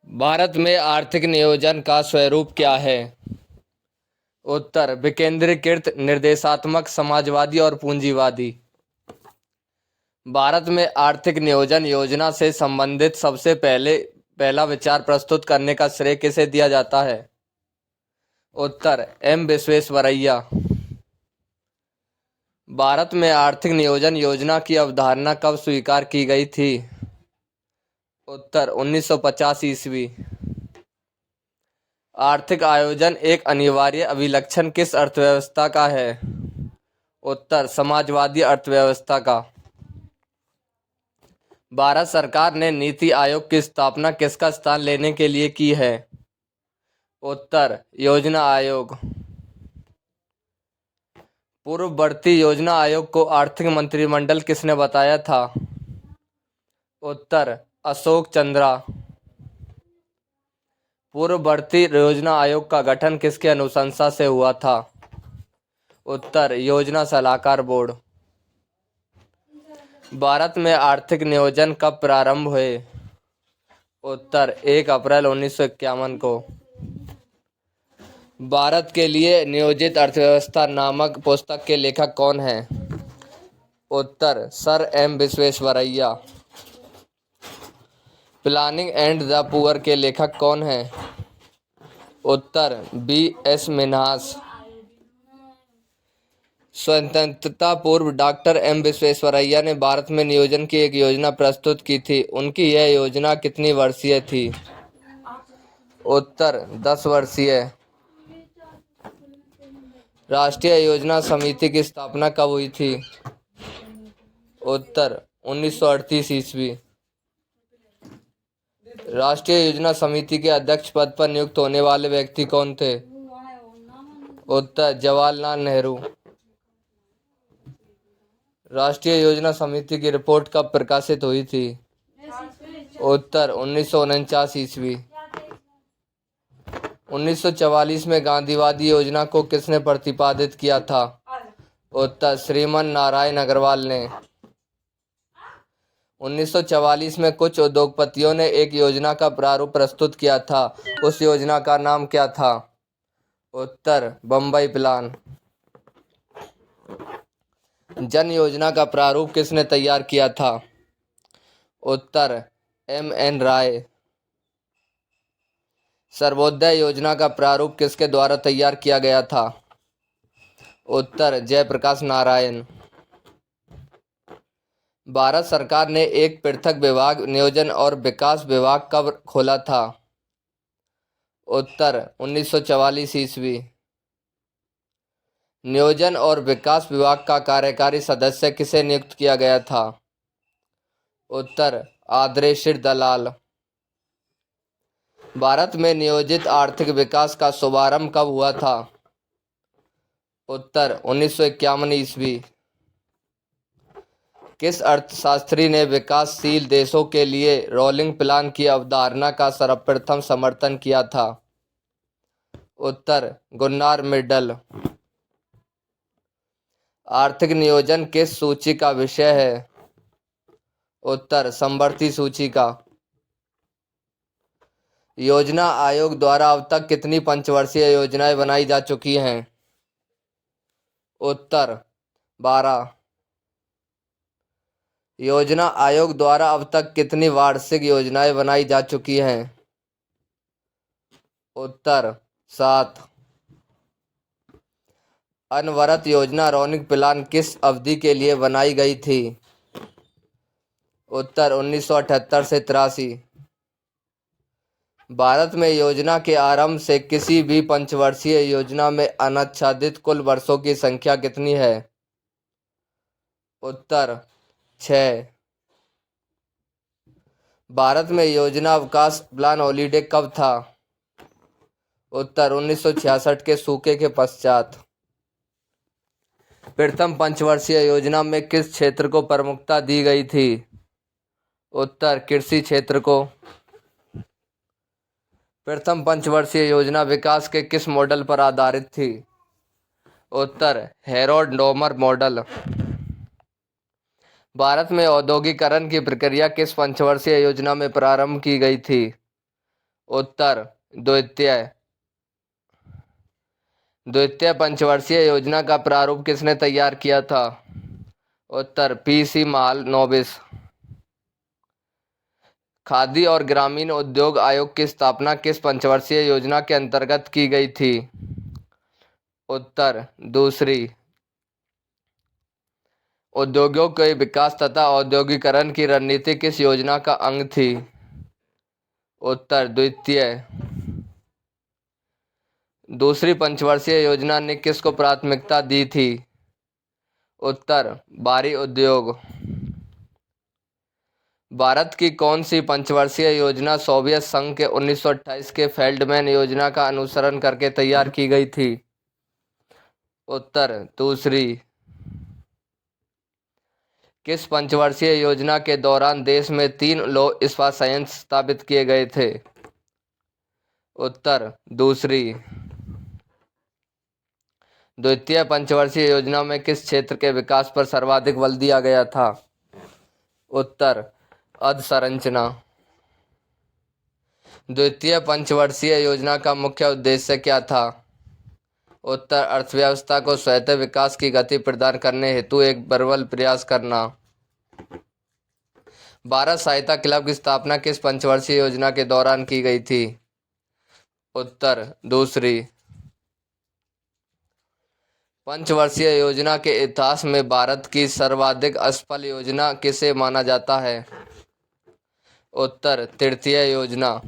भारत में आर्थिक नियोजन का स्वरूप क्या है? उत्तर: विकेंद्रीकृत, निर्देशात्मक, समाजवादी और पूंजीवादी। भारत में आर्थिक नियोजन योजना से संबंधित सबसे पहला विचार प्रस्तुत करने का श्रेय किसे दिया जाता है? उत्तर: एम विश्वेश्वरैया। भारत में आर्थिक नियोजन योजना की अवधारणा कब स्वीकार की गई थी? उत्तर: 1950 ईस्वी। आर्थिक आयोजन एक अनिवार्य अभिलक्षण किस अर्थव्यवस्था का है? उत्तर: समाजवादी अर्थव्यवस्था का। भारत सरकार ने नीति आयोग की स्थापना किसका स्थान लेने के लिए की है? उत्तर: योजना आयोग। पूर्ववर्ती योजना आयोग को आर्थिक मंत्रिमंडल किसने बताया था? उत्तर: अशोक चंद्रा। पूर्ववर्ती योजना आयोग का गठन किसकी अनुशंसा से हुआ था? उत्तर: योजना सलाहकार बोर्ड। भारत में आर्थिक नियोजन कब प्रारंभ हुए? उत्तर: 1 अप्रैल 1951 को। भारत के लिए नियोजित अर्थव्यवस्था नामक पुस्तक के लेखक कौन हैं? उत्तर: sir M Visvesvaraya. Planning and the poor के लेखक कौन हैं? उत्तर: बी.एस. मिन्हास। स्वतंत्रता पूर्व डॉक्टर एम विश्वेश्वरैया ने भारत में नियोजन की एक योजना प्रस्तुत की थी। उनकी यह योजना कितनी वर्षीय थी? उत्तर: 10 वर्षीय। राष्ट्रीय योजना समिति की स्थापना कब हुई थी? उत्तर: 1938 ईस्वी। राष्ट्रीय योजना समिति के अध्यक्ष पद पर नियुक्त होने वाले व्यक्ति कौन थे? उत्तर: जवाहरलाल नेहरू। राष्ट्रीय योजना समिति की रिपोर्ट कब प्रकाशित हुई थी? उत्तर: 1949 ईस्वी। 1944 में गांधीवादी योजना को किसने प्रतिपादित किया था? उत्तर: श्रीमन नारायण अग्रवाल ने। 1944 में कुछ उद्योगपतियों ने एक योजना का प्रारूप प्रस्तुत किया था। उस योजना का नाम क्या था? उत्तर: बम्बई प्लान। जन योजना का प्रारूप किसने तैयार किया था? उत्तर: एम.एन. राय। सर्वोदय योजना का प्रारूप किसके द्वारा तैयार किया गया था? उत्तर: जयप्रकाश नारायण। भारत सरकार ने एक पृथक विभाग नियोजन और विकास विभाग कब खोला था? उत्तर: 1944 ईस्वी। नियोजन और विकास विभाग का कार्यकारी सदस्य किसे नियुक्त किया गया था? उत्तर: आदर्श दलाल। भारत में नियोजित आर्थिक विकास का शुभारंभ कब हुआ था? उत्तर: 1951 ईस्वी। किस अर्थशास्त्री ने विकासशील देशों के लिए रोलिंग प्लान की अवधारणा का सर्वप्रथम समर्थन किया था? उत्तर: गुन्नार मिडल। आर्थिक नियोजन किस सूची का विषय है? उत्तर: समवर्ती सूची का। योजना आयोग द्वारा अब तक कितनी पंचवर्षीय योजनाएं बनाई जा चुकी हैं? उत्तर: 12। योजना आयोग द्वारा अब तक कितनी वार्षिक योजनाएं बनाई जा चुकी हैं? उत्तर: 7। अनवरत योजना रोलिंग प्लान किस अवधि के लिए बनाई गई थी? उत्तर: 1978 से 83। भारत में योजना के आरंभ से किसी भी पंचवर्षीय योजना में अनाच्छादित कुल वर्षों की संख्या कितनी है? उत्तर: 6। भारत में योजना अवकाश प्लान हॉलिडे कब था? उत्तर: 1966 के सूखे के पश्चात। प्रथम पंचवर्षीय योजना में किस क्षेत्र को प्रमुखता दी गई थी? उत्तर: कृषि क्षेत्र को। प्रथम पंचवर्षीय योजना विकास के किस मॉडल पर आधारित थी? उत्तर: हेरोल्ड डोमर मॉडल। भारत में औद्योगिकरण की प्रक्रिया किस पंचवर्षीय योजना में प्रारंभ की गई थी? उत्तर द्वितीय द्वितीय पंचवर्षीय योजना का प्रारूप किसने तैयार किया था? उत्तर PC महालनोबिस। खादी और ग्रामीण उद्योग आयोग की स्थापना किस पंचवर्षीय योजना के अंतर्गत की गई थी? उत्तर दूसरी। उद्योगों के विकास तथा औद्योगिकरण की रणनीति किस योजना का अंग थी? उत्तर द्वितीय। दूसरी पंचवर्षीय योजना ने किसको प्राथमिकता दी थी? उत्तर भारी उद्योग। भारत की कौन सी पंचवर्षीय योजना सोवियत संघ के 1928 के फेल्डमैन योजना का अनुसरण करके तैयार की गई थी? उत्तर दूसरी। किस पंचवर्षीय योजना के दौरान देश में 3 लौह इस्पात संयंत्र स्थापित किए गए थे? उत्तर दूसरी। द्वितीय पंचवर्षीय योजना में किस क्षेत्र के विकास पर सर्वाधिक बल दिया गया था? उत्तर अधसंरचना। द्वितीय पंचवर्षीय योजना का मुख्य उद्देश्य क्या था? उत्तर अर्थव्यवस्था को स्वतः विकास की गति प्रदान करने हेतु एक प्रबल प्रयास करना। भारत सहायता क्लब की स्थापना किस पंचवर्षीय योजना के दौरान की गई थी? उत्तर दूसरी। पंचवर्षीय योजना के इतिहास में भारत की सर्वाधिक असफल योजना किसे माना जाता है? उत्तर तृतीय योजना।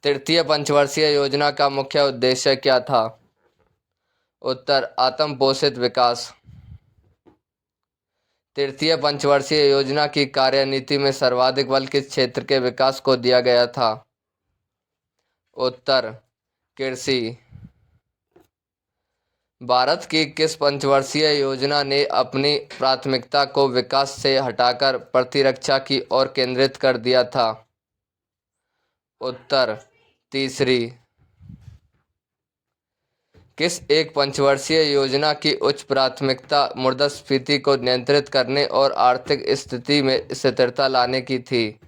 तृतीय पंचवर्षीय योजना का मुख्य उद्देश्य क्या था? उत्तर आत्म पोषित विकास। तृतीय पंचवर्षीय योजना की कार्यनीति में सर्वाधिक बल किस क्षेत्र के विकास को दिया गया था? उत्तर कृषि। भारत की किस पंचवर्षीय योजना ने अपनी प्राथमिकता को विकास से हटाकर प्रतिरक्षा की ओर केंद्रित कर दिया था? उत्तर तीसरी। किस एक पंचवर्षीय योजना की उच्च प्राथमिकता मुद्रास्फीति को नियंत्रित करने और आर्थिक स्थिति में स्थिरता लाने की थी?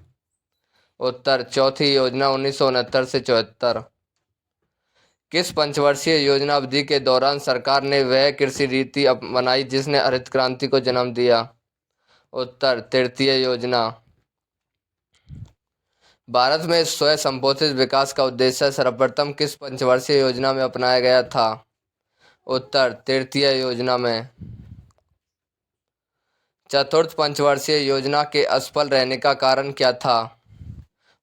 उत्तर चौथी योजना 1969 से 74। किस पंचवर्षीय योजना अवधि के दौरान सरकार ने वह कृषि नीति बनाई जिसने हरित क्रांति को जन्म दिया? उत्तर तृतीय योजना। भारत में स्वयं संपोषित विकास का उद्देश्य सर्वप्रथम किस पंचवर्षीय योजना में अपनाया गया था? उत्तर तृतीय योजना में। चतुर्थ पंचवर्षीय योजना के असफल रहने का कारण क्या था?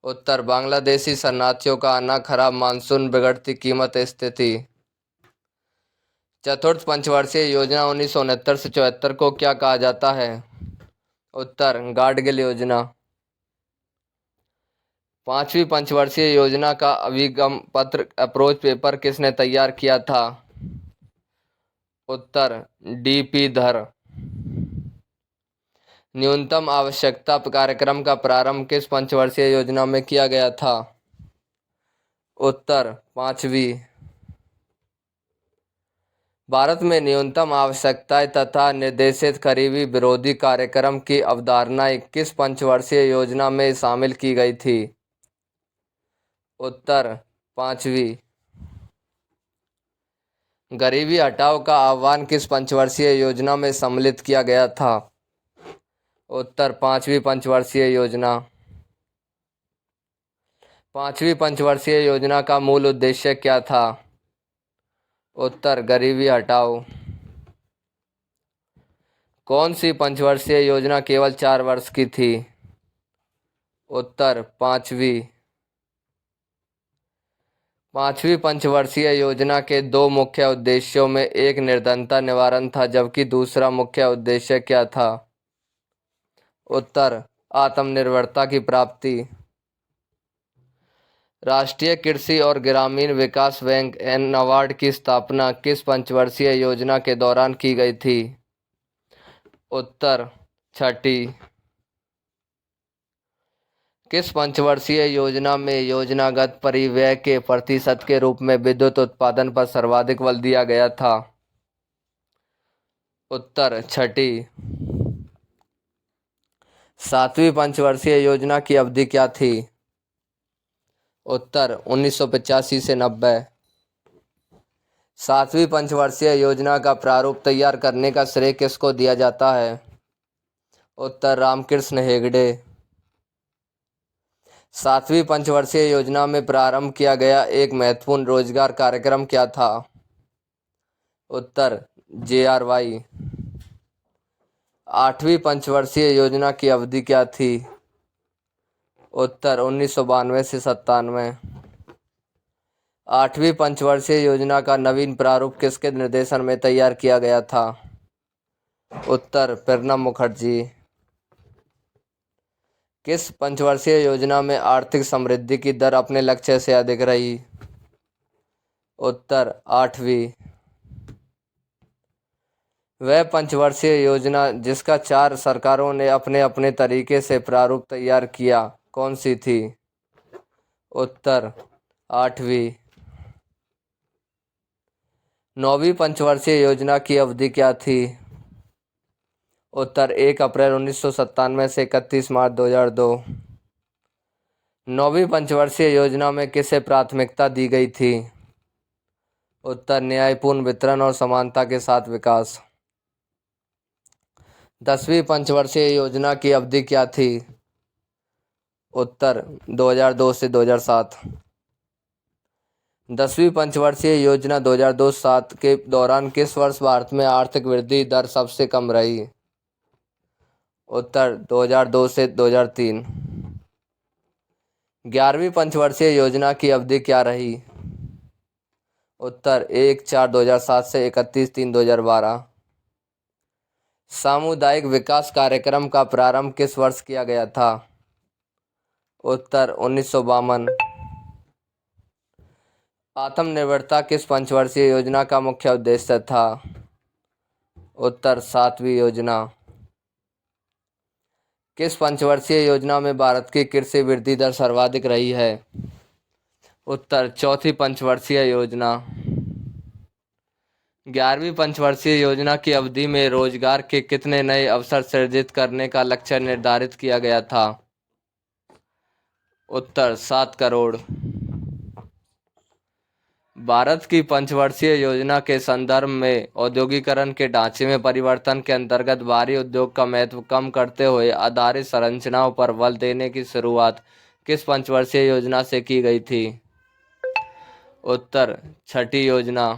उत्तर बांग्लादेशी शरणार्थियों का आना, खराब मानसून, बिगड़ती कीमत स्थिति। चतुर्थ पंचवर्षीय योजना 1969 से 74 को क्या कहा जाता है? उत्तर गाडगिल योजना। पांचवी पंचवर्षीय योजना का अभिगम पत्र अप्रोच पेपर किसने तैयार किया था? उत्तर DP धर। न्यूनतम आवश्यकता कार्यक्रम का प्रारंभ किस पंचवर्षीय योजना में किया गया था? उत्तर पांचवी। भारत में न्यूनतम आवश्यकताएं तथा निर्देशित करीबी विरोधी कार्यक्रम की अवधारणा किस पंचवर्षीय योजना में शामिल की गई थी? उत्तर पांचवी। गरीबी हटाओ का आह्वान किस पंचवर्षीय योजना में सम्मिलित किया गया था? उत्तर पांचवी पंचवर्षीय योजना। पांचवी पंचवर्षीय योजना का मूल उद्देश्य क्या था? उत्तर गरीबी हटाओ। कौन सी पंचवर्षीय योजना केवल 4 वर्ष की थी? उत्तर पांचवी। पांचवी पंचवर्षीय योजना के 2 मुख्य उद्देश्यों में एक निर्धनता निवारण था जबकि दूसरा मुख्य उद्देश्य क्या था? उत्तर आत्मनिर्भरता की प्राप्ति। राष्ट्रीय कृषि और ग्रामीण विकास बैंक नाबार्ड की स्थापना किस पंचवर्षीय योजना के दौरान की गई थी? उत्तर छठी। किस पंचवर्षीय योजना में योजनागत परिव्यय के प्रतिशत के रूप में विद्युत उत्पादन पर सर्वाधिक बल दिया गया था? उत्तर छठी। सातवीं पंचवर्षीय योजना की अवधि क्या थी? उत्तर 1985 से 90। सातवीं पंचवर्षीय योजना का प्रारूप तैयार करने का श्रेय किसको दिया जाता है? उत्तर रामकृष्ण हेगड़े। सातवीं पंचवर्षीय योजना में प्रारंभ किया गया एक महत्वपूर्ण रोजगार कार्यक्रम क्या था? उत्तर JRY। आठवीं पंचवर्षीय योजना की अवधि क्या थी? उत्तर 1992 से 97। आठवीं पंचवर्षीय योजना का नवीन प्रारूप किसके निर्देशन में तैयार किया गया था? उत्तर प्रणब मुखर्जी। किस पंचवर्षीय योजना में आर्थिक समृद्धि की दर अपने लक्ष्य से अधिक रही? उत्तर आठवीं। वह पंचवर्षीय योजना जिसका 4 सरकारों ने अपने अपने तरीके से प्रारूप तैयार किया कौन सी थी? उत्तर आठवीं। नौवीं पंचवर्षीय योजना की अवधि क्या थी? उत्तर 1 अप्रैल 1997 से 31 मार्च 2002। नौवीं पंचवर्षीय योजना में किसे प्राथमिकता दी गई थी? उत्तर न्यायपूर्ण वितरण और समानता के साथ विकास। 10वीं पंचवर्षीय योजना की अवधि क्या थी? उत्तर 2002 से 2007। 10वीं पंचवर्षीय योजना 2002-07 के दौरान किस वर्ष भारत में आर्थिक वृद्धि दर सबसे कम रही? उत्तर 2002 से 2003। 11वीं पंचवर्षीय योजना की अवधि क्या रही? उत्तर 1/4/2007 से 31/3/2012। सामुदायिक विकास कार्यक्रम का प्रारंभ किस वर्ष किया गया था? उत्तर 1952। आत्मनिर्भरता किस पंचवर्षीय योजना का मुख्य उद्देश्य था? उत्तर 7वीं योजना। किस पंचवर्षीय योजना में भारत की कृषि वृद्धि दर सर्वाधिक रही है? उत्तर चौथी पंचवर्षीय योजना। 11वीं पंचवर्षीय योजना की अवधि में रोजगार के कितने नए अवसर सृजित करने का लक्ष्य निर्धारित किया गया था? उत्तर 7 करोड़। भारत की पंचवर्षीय योजना के संदर्भ में औद्योगिकरण के ढांचे में परिवर्तन के अंतर्गत भारी उद्योग का महत्व कम करते हुए आधारित संरचनाओं पर बल देने की शुरुआत किस पंचवर्षीय योजना से की गई थी? उत्तर छठी योजना।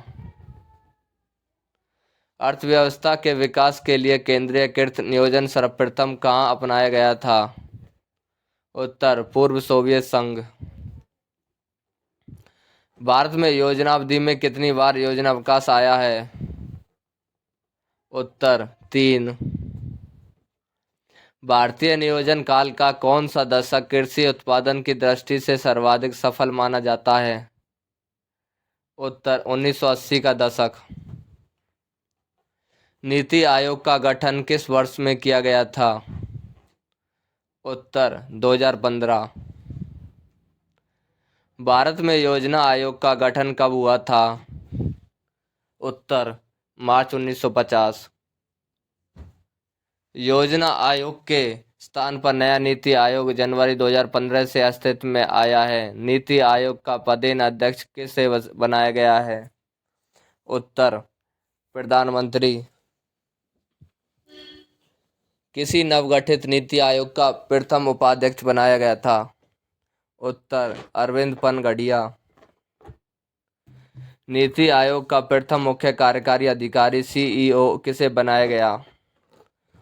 अर्थव्यवस्था के विकास के लिए केंद्रीयकृत नियोजन सर्वप्रथम कहाँ अपनाया गया था? उत्तर पूर्व सोवियत संघ। भारत में योजना अवधि में कितनी बार योजना अवकाश आया है? उत्तर 3। भारतीय नियोजन काल का कौन सा दशक कृषि उत्पादन की दृष्टि से सर्वाधिक सफल माना जाता है? उत्तर 1980 का दशक। नीति आयोग का गठन किस वर्ष में किया गया था? उत्तर 2015। भारत में योजना आयोग का गठन कब हुआ था? उत्तर मार्च 1950। योजना आयोग के स्थान पर नया नीति आयोग जनवरी 2015 से अस्तित्व में आया है। नीति आयोग का पदेन अध्यक्ष किसे बनाया गया है? उत्तर प्रधानमंत्री। किसी नवगठित नीति आयोग का प्रथम उपाध्यक्ष बनाया गया था? उत्तर अरविंद पनगड़िया। नीति आयोग का प्रथम मुख्य कार्यकारी अधिकारी CEO किसे बनाया गया?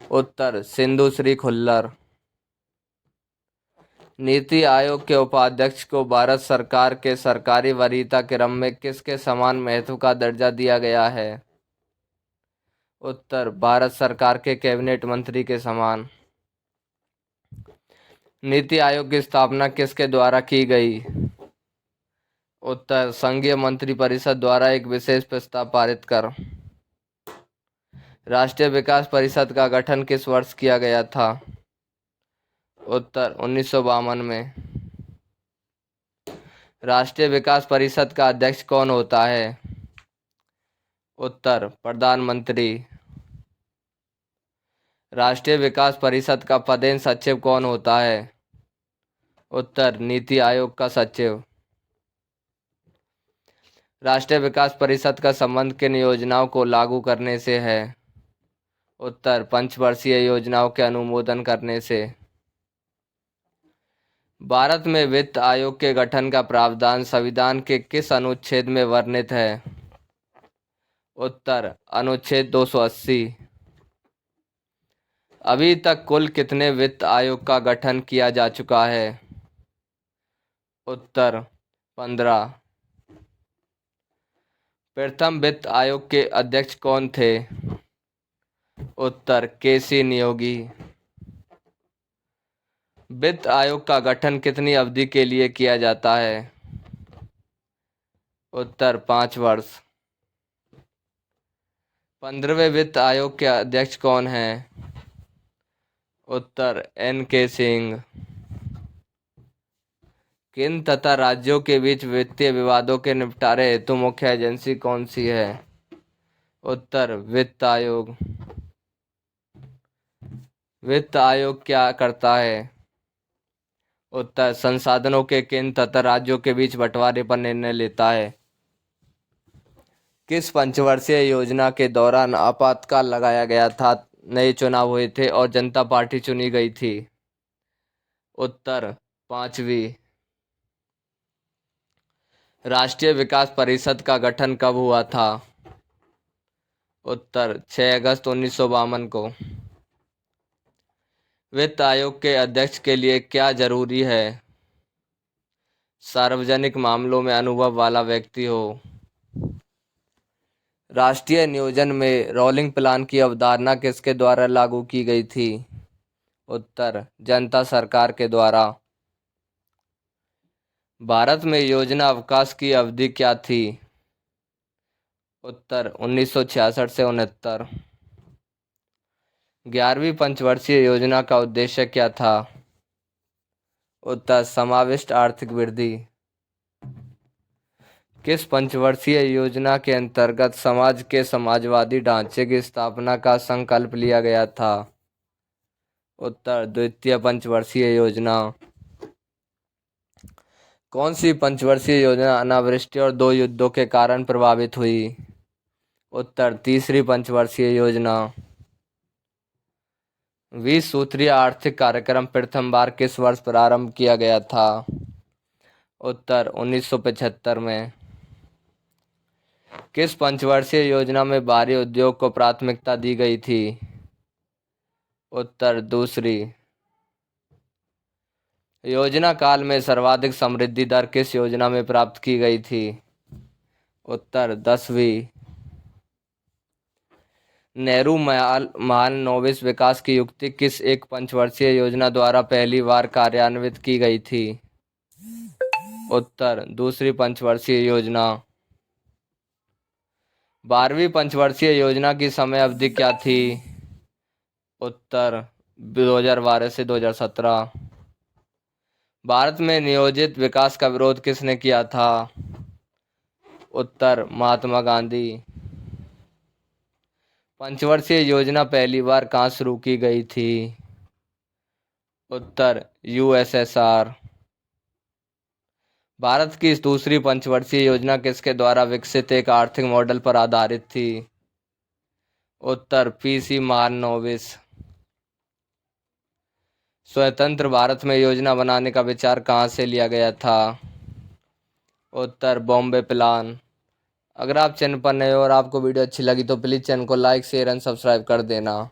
उत्तर सिंधु श्री खुल्लर। नीति आयोग के उपाध्यक्ष को भारत सरकार के सरकारी वरीयता क्रम में किसके समान महत्व का दर्जा दिया गया है? उत्तर भारत सरकार के कैबिनेट मंत्री के समान। नीति आयोग की स्थापना किसके द्वारा की गई? उत्तर संघीय मंत्रिपरिषद द्वारा एक विशेष प्रस्ताव पारित कर। राष्ट्रीय विकास परिषद का गठन किस वर्ष किया गया था? उत्तर 1952 में। राष्ट्रीय विकास परिषद का अध्यक्ष कौन होता है? उत्तर प्रधानमंत्री। राष्ट्रीय विकास परिषद का पदेन सचिव कौन होता है? उत्तर नीति आयोग का सचिव। राष्ट्रीय विकास परिषद का संबंध किन योजनाओं को लागू करने से है? उत्तर पंचवर्षीय योजनाओं के अनुमोदन करने से। भारत में वित्त आयोग के गठन का प्रावधान संविधान के किस अनुच्छेद में वर्णित है? उत्तर अनुच्छेद 280। अभी तक कुल कितने वित्त आयोग का गठन किया जा चुका है? उत्तर 15। प्रथम वित्त आयोग के अध्यक्ष कौन थे? उत्तर केसी नियोगी। वित्त आयोग का गठन कितनी अवधि के लिए किया जाता है? उत्तर 5 वर्ष। 15वें वित्त आयोग के अध्यक्ष कौन हैं? उत्तर N.K. सिंह। केंद्र तथा राज्यों के बीच वित्तीय विवादों के निपटारे हेतु मुख्य एजेंसी कौन सी है? उत्तर वित्त आयोग। वित्त आयोग क्या करता है? उत्तर संसाधनों के केंद्र तथा राज्यों के बीच बंटवारे पर निर्णय लेता है। किस पंचवर्षीय योजना के दौरान आपातकाल लगाया गया था, नए चुनाव हुए थे और जनता पार्टी चुनी गई थी? उत्तर 5वीं। राष्ट्रीय विकास परिषद का गठन कब हुआ था? उत्तर 6 अगस्त 1952 को। वित्त आयोग के अध्यक्ष के लिए क्या जरूरी है? सार्वजनिक मामलों में अनुभव वाला व्यक्ति हो। राष्ट्रीय नियोजन में रोलिंग प्लान की अवधारणा किसके द्वारा लागू की गई थी? उत्तर जनता सरकार के द्वारा। भारत में योजना अवकाश की अवधि क्या थी? उत्तर 1966 से 69। 11वीं पंचवर्षीय योजना का उद्देश्य क्या था? उत्तर समाविष्ट आर्थिक वृद्धि। किस पंचवर्षीय योजना के अंतर्गत समाज के समाजवादी ढांचे की स्थापना का संकल्प लिया गया था? उत्तर द्वितीय पंचवर्षीय योजना। कौन सी पंचवर्षीय योजना अनावृष्टि और 2 युद्धों के कारण प्रभावित हुई? उत्तर तीसरी पंचवर्षीय योजना। 20 सूत्रीय आर्थिक कार्यक्रम प्रथम बार किस वर्ष प्रारंभ किया गया था? उत्तर 1975 में। किस पंचवर्षीय योजना में भारी उद्योग को प्राथमिकता दी गई थी? उत्तर दूसरी। योजना काल में सर्वाधिक समृद्धि दर किस योजना में प्राप्त की गई थी? उत्तर 10वीं। नेहरू महालनोबिस विकास की युक्ति किस एक पंचवर्षीय योजना द्वारा पहली बार कार्यान्वित की गई थी? उत्तर दूसरी पंचवर्षीय योजना। 12वीं पंचवर्षीय योजना की समय अवधि क्या थी? उत्तर 2012 से 2017। भारत में नियोजित विकास का विरोध किसने किया था? उत्तर महात्मा गांधी। पंचवर्षीय योजना पहली बार कहाँ शुरू की गई थी? उत्तर USSR। भारत की इस दूसरी पंचवर्षीय योजना किसके द्वारा विकसित एक आर्थिक मॉडल पर आधारित थी? उत्तर PC महालनोबिस। स्वतंत्र भारत में योजना बनाने का विचार कहाँ से लिया गया था? उत्तर बॉम्बे प्लान। अगर आप चैनल पर नए हो और आपको वीडियो अच्छी लगी तो प्लीज़ चैनल को लाइक शेयर एंड सब्सक्राइब कर देना।